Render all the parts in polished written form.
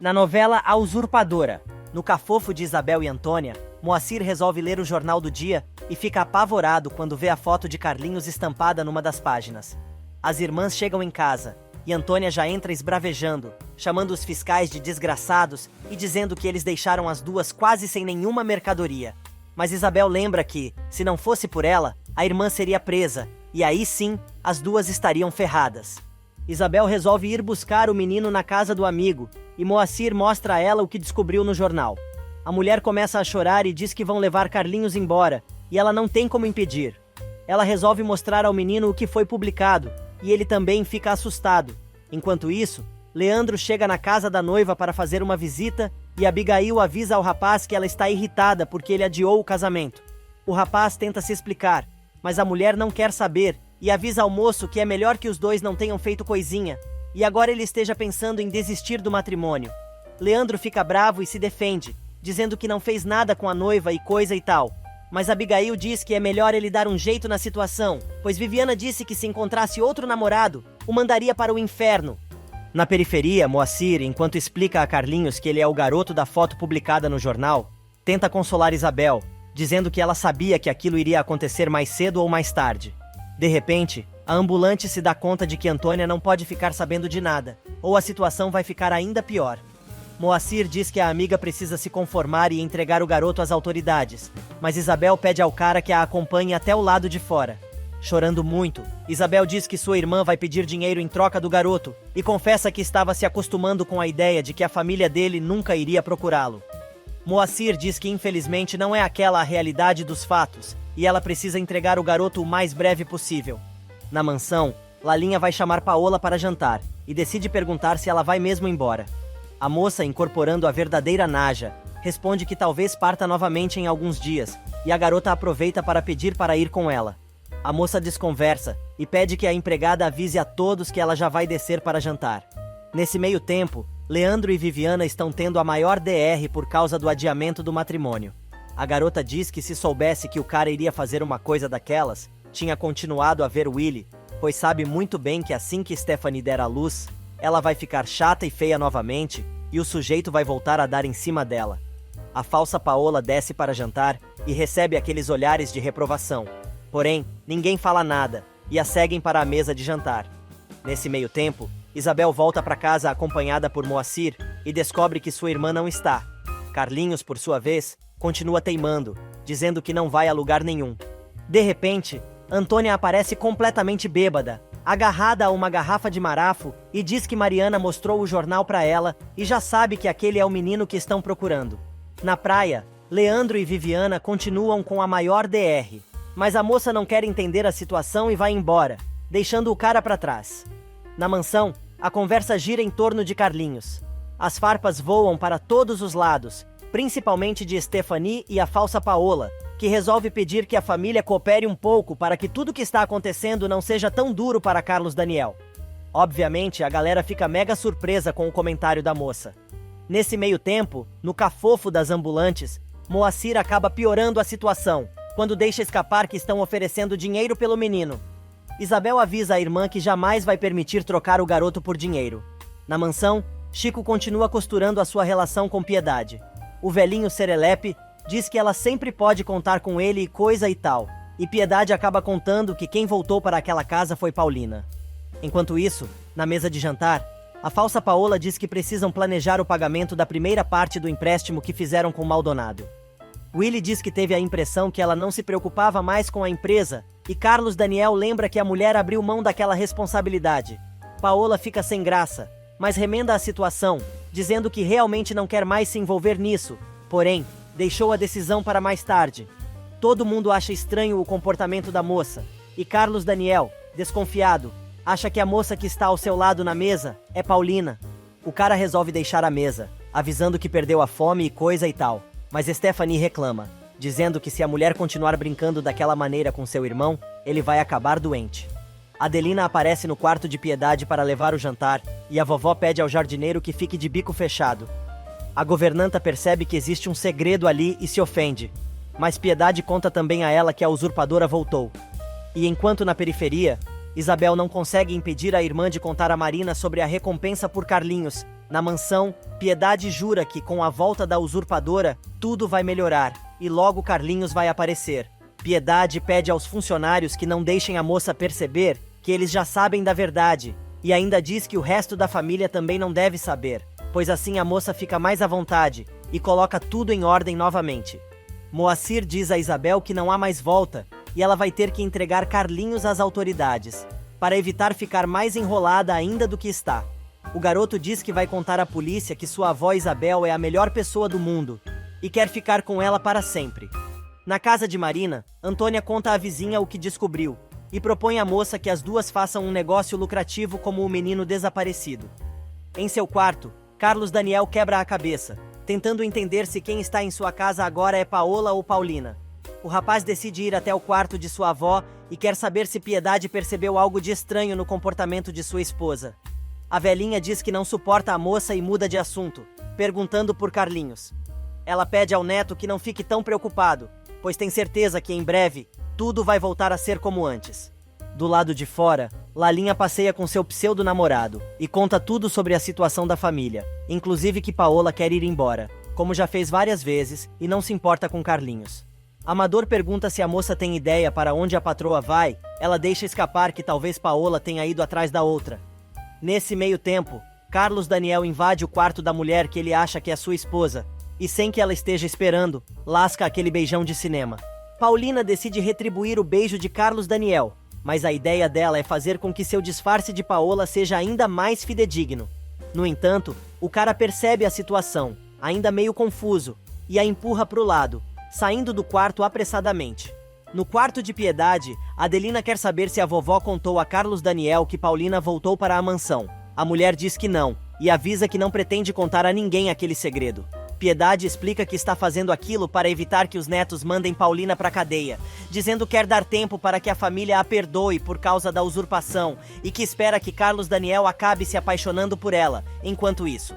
Na novela A Usurpadora, no cafofo de Isabel e Antônia, Moacir resolve ler o jornal do dia e fica apavorado quando vê a foto de Carlinhos estampada numa das páginas. As irmãs chegam em casa e Antônia já entra esbravejando, chamando os fiscais de desgraçados e dizendo que eles deixaram as duas quase sem nenhuma mercadoria. Mas Isabel lembra que, se não fosse por ela, a irmã seria presa e aí sim, as duas estariam ferradas. Isabel resolve ir buscar o menino na casa do amigo e Moacir mostra a ela o que descobriu no jornal. A mulher começa a chorar e diz que vão levar Carlinhos embora e ela não tem como impedir. Ela resolve mostrar ao menino o que foi publicado e ele também fica assustado. Enquanto isso, Leandro chega na casa da noiva para fazer uma visita e Abigail avisa ao rapaz que ela está irritada porque ele adiou o casamento. O rapaz tenta se explicar, mas a mulher não quer saber e avisa ao moço que é melhor que os dois não tenham feito coisinha e agora ele esteja pensando em desistir do matrimônio. Leandro fica bravo e se defende, dizendo que não fez nada com a noiva e coisa e tal. Mas Abigail diz que é melhor ele dar um jeito na situação, pois Viviana disse que se encontrasse outro namorado, o mandaria para o inferno. Na periferia, Moacir, enquanto explica a Carlinhos que ele é o garoto da foto publicada no jornal, tenta consolar Isabel, dizendo que ela sabia que aquilo iria acontecer mais cedo ou mais tarde. De repente, a ambulante se dá conta de que Antônia não pode ficar sabendo de nada, ou a situação vai ficar ainda pior. Moacir diz que a amiga precisa se conformar e entregar o garoto às autoridades, mas Isabel pede ao cara que a acompanhe até o lado de fora. Chorando muito, Isabel diz que sua irmã vai pedir dinheiro em troca do garoto e confessa que estava se acostumando com a ideia de que a família dele nunca iria procurá-lo. Moacir diz que infelizmente não é aquela a realidade dos fatos e ela precisa entregar o garoto o mais breve possível. Na mansão, Lalinha vai chamar Paola para jantar e decide perguntar se ela vai mesmo embora. A moça, incorporando a verdadeira Naja, responde que talvez parta novamente em alguns dias, e a garota aproveita para pedir para ir com ela. A moça desconversa e pede que a empregada avise a todos que ela já vai descer para jantar. Nesse meio tempo, Leandro e Viviana estão tendo a maior DR por causa do adiamento do matrimônio. A garota diz que se soubesse que o cara iria fazer uma coisa daquelas, tinha continuado a ver Willy, pois sabe muito bem que assim que Stephanie der à luz, ela vai ficar chata e feia novamente, e o sujeito vai voltar a dar em cima dela. A falsa Paola desce para jantar e recebe aqueles olhares de reprovação. Porém, ninguém fala nada, e a seguem para a mesa de jantar. Nesse meio tempo, Isabel volta para casa acompanhada por Moacir e descobre que sua irmã não está. Carlinhos, por sua vez, continua teimando, dizendo que não vai a lugar nenhum. De repente, Antônia aparece completamente bêbada, agarrada a uma garrafa de marafo e diz que Mariana mostrou o jornal para ela e já sabe que aquele é o menino que estão procurando. Na praia, Leandro e Viviana continuam com a maior DR, mas a moça não quer entender a situação e vai embora, deixando o cara para trás. Na mansão, a conversa gira em torno de Carlinhos. As farpas voam para todos os lados, principalmente de Stephanie e a falsa Paola, que resolve pedir que a família coopere um pouco para que tudo que está acontecendo não seja tão duro para Carlos Daniel. Obviamente, a galera fica mega surpresa com o comentário da moça. Nesse meio tempo, no cafofo das ambulantes, Moacir acaba piorando a situação, quando deixa escapar que estão oferecendo dinheiro pelo menino. Isabel avisa a irmã que jamais vai permitir trocar o garoto por dinheiro. Na mansão, Chico continua costurando a sua relação com Piedade. O velhinho serelepe diz que ela sempre pode contar com ele e coisa e tal, e Piedade acaba contando que quem voltou para aquela casa foi Paulina. Enquanto isso, na mesa de jantar, a falsa Paola diz que precisam planejar o pagamento da primeira parte do empréstimo que fizeram com Maldonado. Willy diz que teve a impressão que ela não se preocupava mais com a empresa, e Carlos Daniel lembra que a mulher abriu mão daquela responsabilidade. Paola fica sem graça, mas remenda a situação, dizendo que realmente não quer mais se envolver nisso, porém, deixou a decisão para mais tarde. Todo mundo acha estranho o comportamento da moça, e Carlos Daniel, desconfiado, acha que a moça que está ao seu lado na mesa é Paulina. O cara resolve deixar a mesa, avisando que perdeu a fome e coisa e tal, mas Stephanie reclama, dizendo que se a mulher continuar brincando daquela maneira com seu irmão, ele vai acabar doente. Adelina aparece no quarto de Piedade para levar o jantar, e a vovó pede ao jardineiro que fique de bico fechado. A governanta percebe que existe um segredo ali e se ofende, mas Piedade conta também a ela que a usurpadora voltou. E enquanto na periferia, Isabel não consegue impedir a irmã de contar a Marina sobre a recompensa por Carlinhos, Na mansão, Piedade jura que com a volta da usurpadora, tudo vai melhorar, e logo Carlinhos vai aparecer. Piedade pede aos funcionários que não deixem a moça perceber que eles já sabem da verdade, e ainda diz que o resto da família também não deve saber, pois assim a moça fica mais à vontade e coloca tudo em ordem novamente. Moacir diz a Isabel que não há mais volta, e ela vai ter que entregar Carlinhos às autoridades, para evitar ficar mais enrolada ainda do que está. O garoto diz que vai contar à polícia que sua avó Isabel é a melhor pessoa do mundo e quer ficar com ela para sempre. Na casa de Marina, Antônia conta à vizinha o que descobriu e propõe à moça que as duas façam um negócio lucrativo como o menino desaparecido. Em seu quarto, Carlos Daniel quebra a cabeça, tentando entender se quem está em sua casa agora é Paola ou Paulina. O rapaz decide ir até o quarto de sua avó e quer saber se Piedade percebeu algo de estranho no comportamento de sua esposa. A velhinha diz que não suporta a moça e muda de assunto, perguntando por Carlinhos. Ela pede ao neto que não fique tão preocupado, pois tem certeza que em breve tudo vai voltar a ser como antes. Do lado de fora, Lalinha passeia com seu pseudo-namorado e conta tudo sobre a situação da família, inclusive que Paola quer ir embora, como já fez várias vezes, e não se importa com Carlinhos. Amador pergunta se a moça tem ideia para onde a patroa vai, ela deixa escapar que talvez Paola tenha ido atrás da outra. Nesse meio tempo, Carlos Daniel invade o quarto da mulher que ele acha que é sua esposa, e sem que ela esteja esperando, lasca aquele beijão de cinema. Paulina decide retribuir o beijo de Carlos Daniel, mas a ideia dela é fazer com que seu disfarce de Paola seja ainda mais fidedigno. No entanto, o cara percebe a situação, ainda meio confuso, e a empurra pro lado, saindo do quarto apressadamente. No quarto de Piedade, Adelina quer saber se a vovó contou a Carlos Daniel que Paulina voltou para a mansão. A mulher diz que não, e avisa que não pretende contar a ninguém aquele segredo. Piedade explica que está fazendo aquilo para evitar que os netos mandem Paulina para a cadeia, dizendo que quer dar tempo para que a família a perdoe por causa da usurpação e que espera que Carlos Daniel acabe se apaixonando por ela, enquanto isso.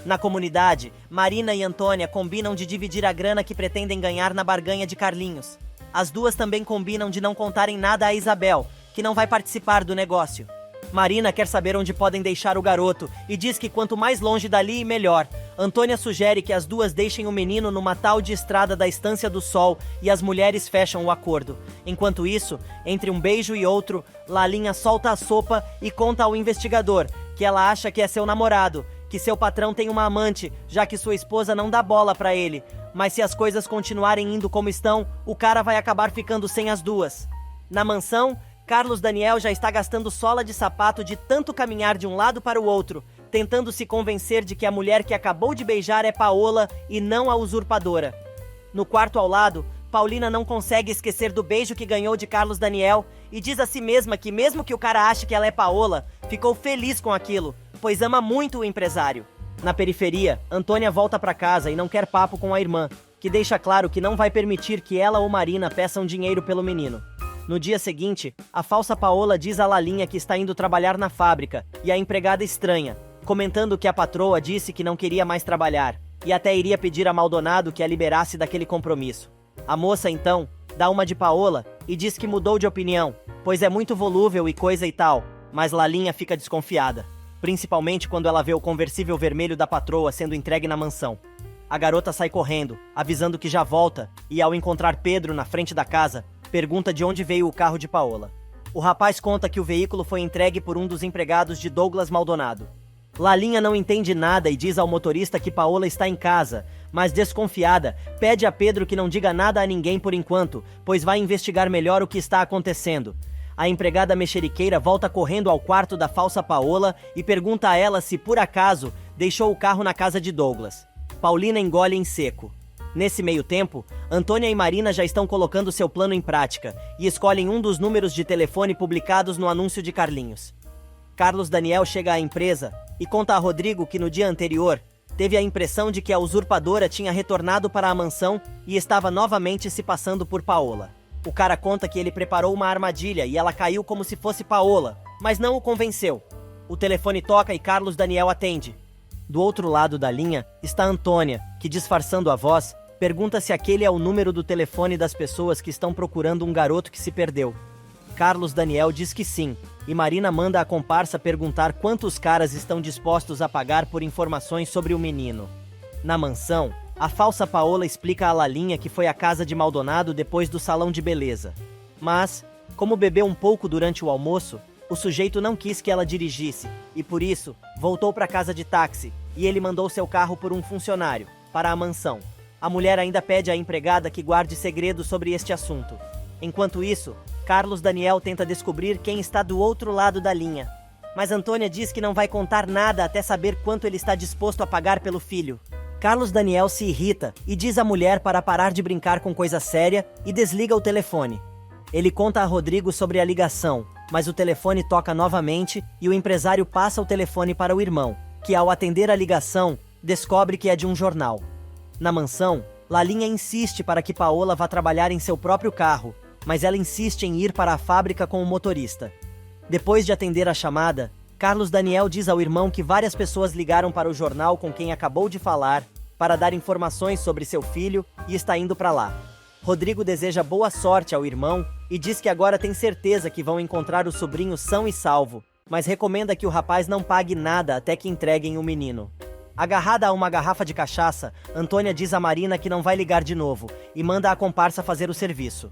Na comunidade, Marina e Antônia combinam de dividir a grana que pretendem ganhar na barganha de Carlinhos. As duas também combinam de não contarem nada a Isabel, que não vai participar do negócio. Marina quer saber onde podem deixar o garoto e diz que quanto mais longe dali, melhor. Antônia sugere que as duas deixem o menino numa tal de estrada da Estância do Sol e as mulheres fecham o acordo. Enquanto isso, entre um beijo e outro, Lalinha solta a sopa e conta ao investigador que ela acha que é seu namorado, que seu patrão tem uma amante, já que sua esposa não dá bola pra ele. Mas se as coisas continuarem indo como estão, o cara vai acabar ficando sem as duas. Na mansão, Carlos Daniel já está gastando sola de sapato de tanto caminhar de um lado para o outro, tentando se convencer de que a mulher que acabou de beijar é Paola e não a usurpadora. No quarto ao lado, Paulina não consegue esquecer do beijo que ganhou de Carlos Daniel e diz a si mesma que mesmo que o cara ache que ela é Paola, ficou feliz com aquilo, pois ama muito o empresário. Na periferia, Antônia volta para casa e não quer papo com a irmã, que deixa claro que não vai permitir que ela ou Marina peçam dinheiro pelo menino. No dia seguinte, a falsa Paola diz a Lalinha que está indo trabalhar na fábrica e a empregada estranha, comentando que a patroa disse que não queria mais trabalhar e até iria pedir a Maldonado que a liberasse daquele compromisso. A moça, então, dá uma de Paola e diz que mudou de opinião, pois é muito volúvel e coisa e tal, mas Lalinha fica desconfiada, principalmente quando ela vê o conversível vermelho da patroa sendo entregue na mansão. A garota sai correndo, avisando que já volta, e ao encontrar Pedro na frente da casa, pergunta de onde veio o carro de Paola. O rapaz conta que o veículo foi entregue por um dos empregados de Douglas Maldonado. Lalinha não entende nada e diz ao motorista que Paola está em casa, mas desconfiada, pede a Pedro que não diga nada a ninguém por enquanto, pois vai investigar melhor o que está acontecendo. A empregada mexeriqueira volta correndo ao quarto da falsa Paola e pergunta a ela se, por acaso, deixou o carro na casa de Douglas. Paulina engole em seco. Nesse meio tempo, Antônia e Marina já estão colocando seu plano em prática e escolhem um dos números de telefone publicados no anúncio de Carlinhos. Carlos Daniel chega à empresa e conta a Rodrigo que no dia anterior teve a impressão de que a usurpadora tinha retornado para a mansão e estava novamente se passando por Paola. O cara conta que ele preparou uma armadilha e ela caiu como se fosse Paola, mas não o convenceu. O telefone toca e Carlos Daniel atende. Do outro lado da linha está Antônia, que, disfarçando a voz, pergunta se aquele é o número do telefone das pessoas que estão procurando um garoto que se perdeu. Carlos Daniel diz que sim, e Marina manda a comparsa perguntar quantos caras estão dispostos a pagar por informações sobre o menino. Na mansão, a falsa Paola explica a Lalinha que foi à casa de Maldonado depois do salão de beleza. Mas, como bebeu um pouco durante o almoço, o sujeito não quis que ela dirigisse, e por isso, voltou para casa de táxi, e ele mandou seu carro por um funcionário, para a mansão. A mulher ainda pede à empregada que guarde segredo sobre este assunto. Enquanto isso, Carlos Daniel tenta descobrir quem está do outro lado da linha. Mas Antônia diz que não vai contar nada até saber quanto ele está disposto a pagar pelo filho. Carlos Daniel se irrita e diz à mulher para parar de brincar com coisa séria e desliga o telefone. Ele conta a Rodrigo sobre a ligação, mas o telefone toca novamente e o empresário passa o telefone para o irmão, que ao atender a ligação, descobre que é de um jornal. Na mansão, Lalinha insiste para que Paola vá trabalhar em seu próprio carro, mas ela insiste em ir para a fábrica com o motorista. Depois de atender a chamada, Carlos Daniel diz ao irmão que várias pessoas ligaram para o jornal com quem acabou de falar para dar informações sobre seu filho e está indo para lá. Rodrigo deseja boa sorte ao irmão e diz que agora tem certeza que vão encontrar o sobrinho são e salvo, mas recomenda que o rapaz não pague nada até que entreguem o menino. Agarrada a uma garrafa de cachaça, Antônia diz a Marina que não vai ligar de novo e manda a comparsa fazer o serviço.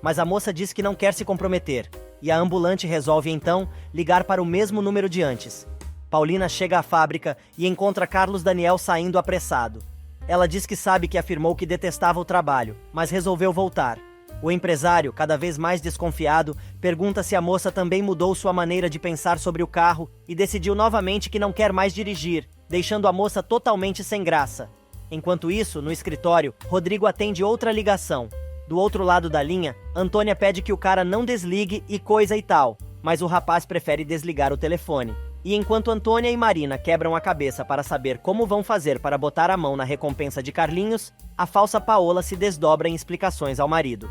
Mas a moça diz que não quer se comprometer, e a ambulante resolve então ligar para o mesmo número de antes. Paulina chega à fábrica e encontra Carlos Daniel saindo apressado. Ela diz que sabe que afirmou que detestava o trabalho, mas resolveu voltar. O empresário, cada vez mais desconfiado, pergunta se a moça também mudou sua maneira de pensar sobre o carro e decidiu novamente que não quer mais dirigir, deixando a moça totalmente sem graça. Enquanto isso, no escritório, Rodrigo atende outra ligação. Do outro lado da linha, Antônia pede que o cara não desligue e coisa e tal, mas o rapaz prefere desligar o telefone. E enquanto Antônia e Marina quebram a cabeça para saber como vão fazer para botar a mão na recompensa de Carlinhos, a falsa Paola se desdobra em explicações ao marido.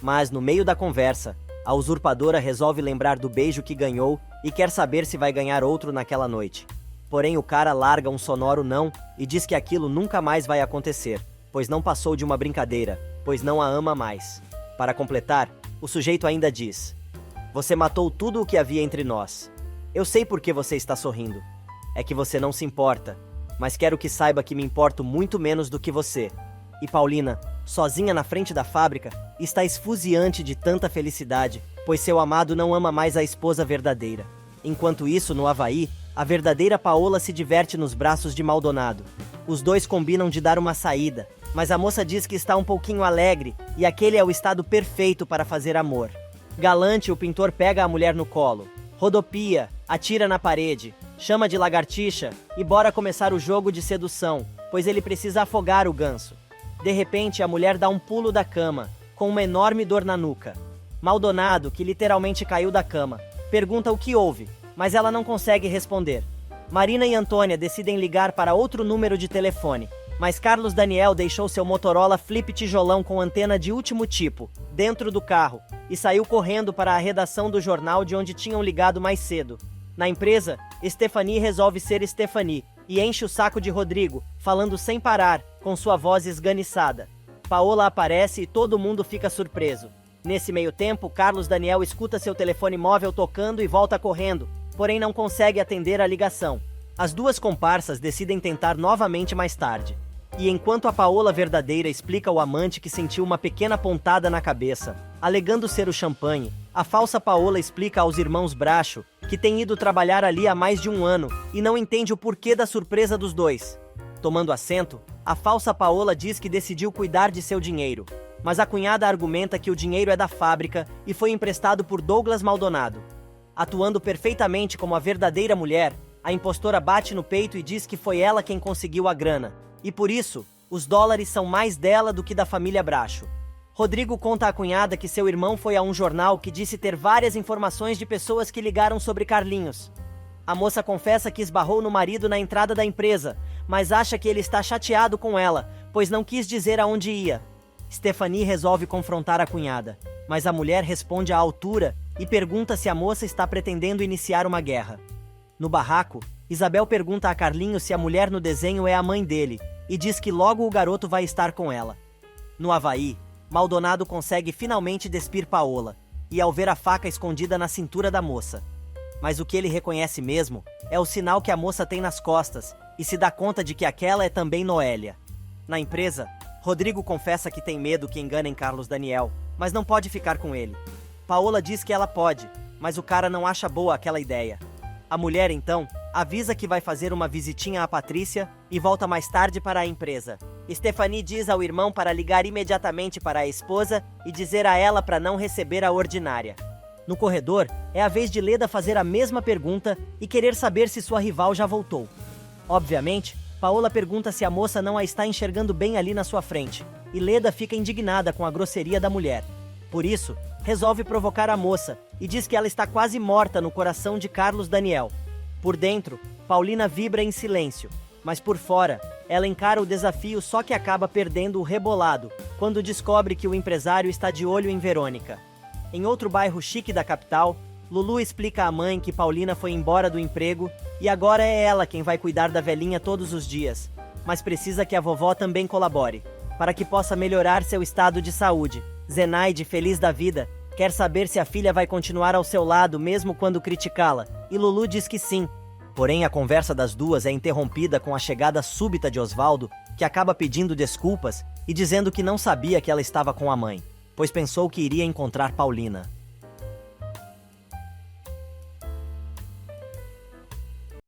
Mas, no meio da conversa, a usurpadora resolve lembrar do beijo que ganhou e quer saber se vai ganhar outro naquela noite. Porém, o cara larga um sonoro não e diz que aquilo nunca mais vai acontecer, pois não passou de uma brincadeira, pois não a ama mais. Para completar, o sujeito ainda diz: "Você matou tudo o que havia entre nós. Eu sei por que você está sorrindo. É que você não se importa, mas quero que saiba que me importo muito menos do que você." E Paulina, sozinha na frente da fábrica, está esfuziante de tanta felicidade, pois seu amado não ama mais a esposa verdadeira. Enquanto isso, no Havaí, a verdadeira Paola se diverte nos braços de Maldonado. Os dois combinam de dar uma saída, mas a moça diz que está um pouquinho alegre e aquele é o estado perfeito para fazer amor. Galante, o pintor pega a mulher no colo, rodopia, atira na parede, chama de lagartixa e bora começar o jogo de sedução, pois ele precisa afogar o ganso. De repente, a mulher dá um pulo da cama, com uma enorme dor na nuca. Maldonado, que literalmente caiu da cama, pergunta o que houve, mas ela não consegue responder. Marina e Antônia decidem ligar para outro número de telefone, mas Carlos Daniel deixou seu Motorola Flip tijolão com antena de último tipo, dentro do carro, e saiu correndo para a redação do jornal de onde tinham ligado mais cedo. Na empresa, Stephanie resolve ser Stephanie e enche o saco de Rodrigo, falando sem parar, com sua voz esganiçada. Paola aparece e todo mundo fica surpreso. Nesse meio tempo, Carlos Daniel escuta seu telefone móvel tocando e volta correndo, porém não consegue atender a ligação. As duas comparsas decidem tentar novamente mais tarde. E enquanto a Paola verdadeira explica ao amante que sentiu uma pequena pontada na cabeça, alegando ser o champanhe, a falsa Paola explica aos irmãos Bracho que tem ido trabalhar ali há mais de um ano e não entende o porquê da surpresa dos dois. Tomando assento, a falsa Paola diz que decidiu cuidar de seu dinheiro, mas a cunhada argumenta que o dinheiro é da fábrica e foi emprestado por Douglas Maldonado. Atuando perfeitamente como a verdadeira mulher, a impostora bate no peito e diz que foi ela quem conseguiu a grana, e por isso, os dólares são mais dela do que da família Bracho. Rodrigo conta à cunhada que seu irmão foi a um jornal que disse ter várias informações de pessoas que ligaram sobre Carlinhos. A moça confessa que esbarrou no marido na entrada da empresa, mas acha que ele está chateado com ela, pois não quis dizer aonde ia. Stephanie resolve confrontar a cunhada, mas a mulher responde à altura e pergunta se a moça está pretendendo iniciar uma guerra. No barraco, Isabel pergunta a Carlinhos se a mulher no desenho é a mãe dele, e diz que logo o garoto vai estar com ela. No Havaí, Maldonado consegue finalmente despir Paola, e ao ver a faca escondida na cintura da moça, mas o que ele reconhece mesmo é o sinal que a moça tem nas costas e se dá conta de que aquela é também Noélia. Na empresa, Rodrigo confessa que tem medo que enganem Carlos Daniel, mas não pode ficar com ele. Paola diz que ela pode, mas o cara não acha boa aquela ideia. A mulher, então, avisa que vai fazer uma visitinha à Patrícia e volta mais tarde para a empresa. Stephanie diz ao irmão para ligar imediatamente para a esposa e dizer a ela para não receber a ordinária. No corredor, é a vez de Leda fazer a mesma pergunta e querer saber se sua rival já voltou. Obviamente, Paola pergunta se a moça não a está enxergando bem ali na sua frente, e Leda fica indignada com a grosseria da mulher. Por isso, resolve provocar a moça e diz que ela está quase morta no coração de Carlos Daniel. Por dentro, Paulina vibra em silêncio, mas por fora, ela encara o desafio, só que acaba perdendo o rebolado quando descobre que o empresário está de olho em Verônica. Em outro bairro chique da capital, Lulu explica à mãe que Paulina foi embora do emprego e agora é ela quem vai cuidar da velhinha todos os dias, mas precisa que a vovó também colabore, para que possa melhorar seu estado de saúde. Zenaide, feliz da vida, quer saber se a filha vai continuar ao seu lado mesmo quando criticá-la, e Lulu diz que sim. Porém, a conversa das duas é interrompida com a chegada súbita de Osvaldo, que acaba pedindo desculpas e dizendo que não sabia que ela estava com a mãe, pois pensou que iria encontrar Paulina.